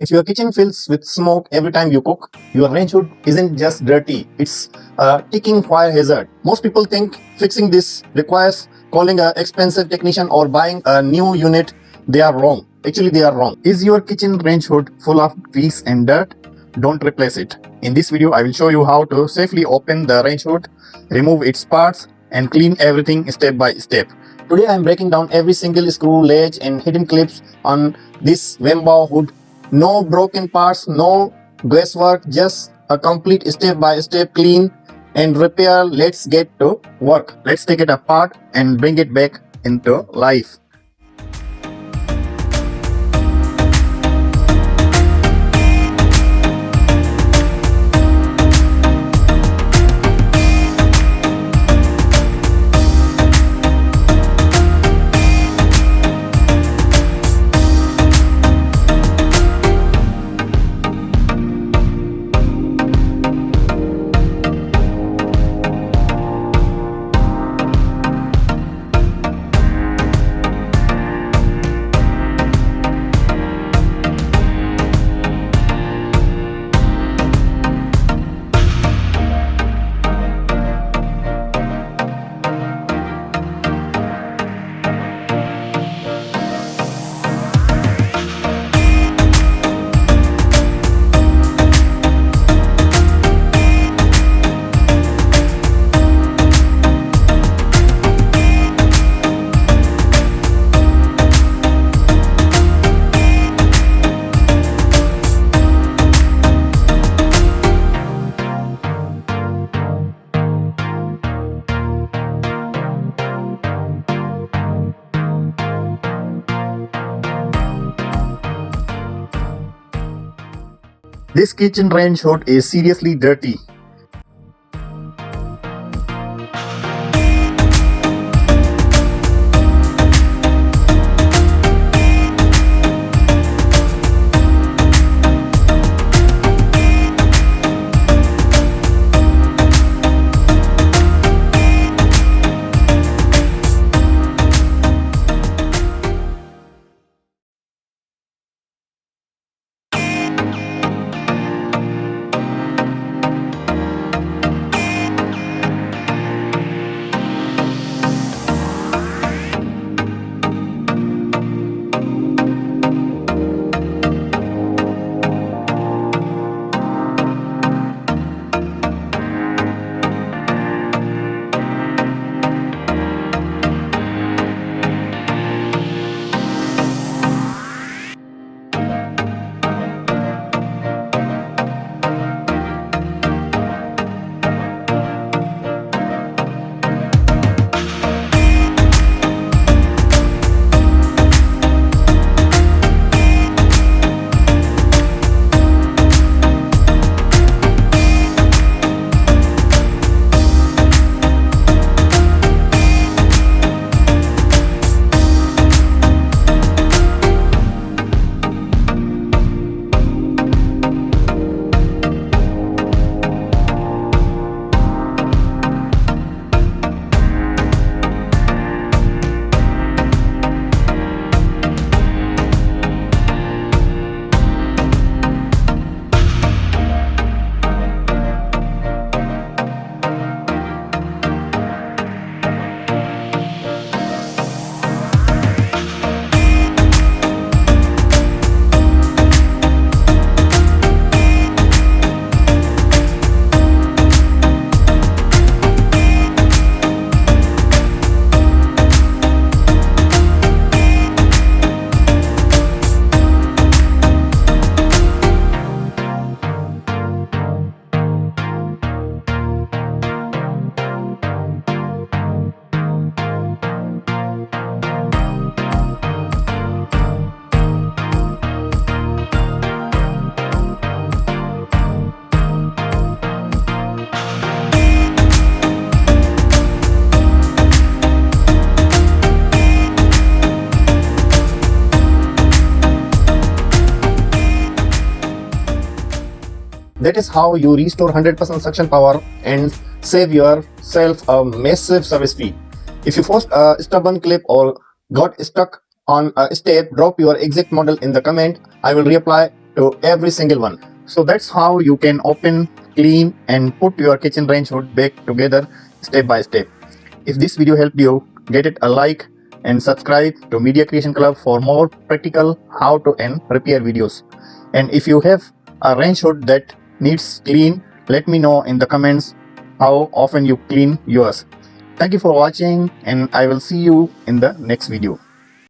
If your kitchen fills with smoke every time you cook, your range hood isn't just dirty, it's a ticking fire hazard. Most people think fixing this requires calling an expensive technician or buying a new unit. They are wrong. Actually, they are wrong. Is your kitchen range hood full of grease and dirt? Don't replace it. In this video, I will show you how to safely open the range hood, remove its parts, and clean everything step by step. Today, I am breaking down every single screw, latch, and hidden clips on this Wanbao hood. No broken parts, no guesswork, just a complete step-by-step clean and repair. Let's get to work. Let's take it apart and bring it back into life. This kitchen range hood is seriously dirty. That is how you restore 100% suction power and save yourself a massive service fee. If you forced a stubborn clip or got stuck on a step, drop your exact model in the comment. I will reply to every single one. So that's how you can open, clean and put your kitchen range hood back together step by step. If this video helped you, get it a like and subscribe to Media Creation Club for more practical how to and repair videos. And if you have a range hood that needs clean, let me know in the comments how often you clean yours. Thank you for watching and I will see you in the next video.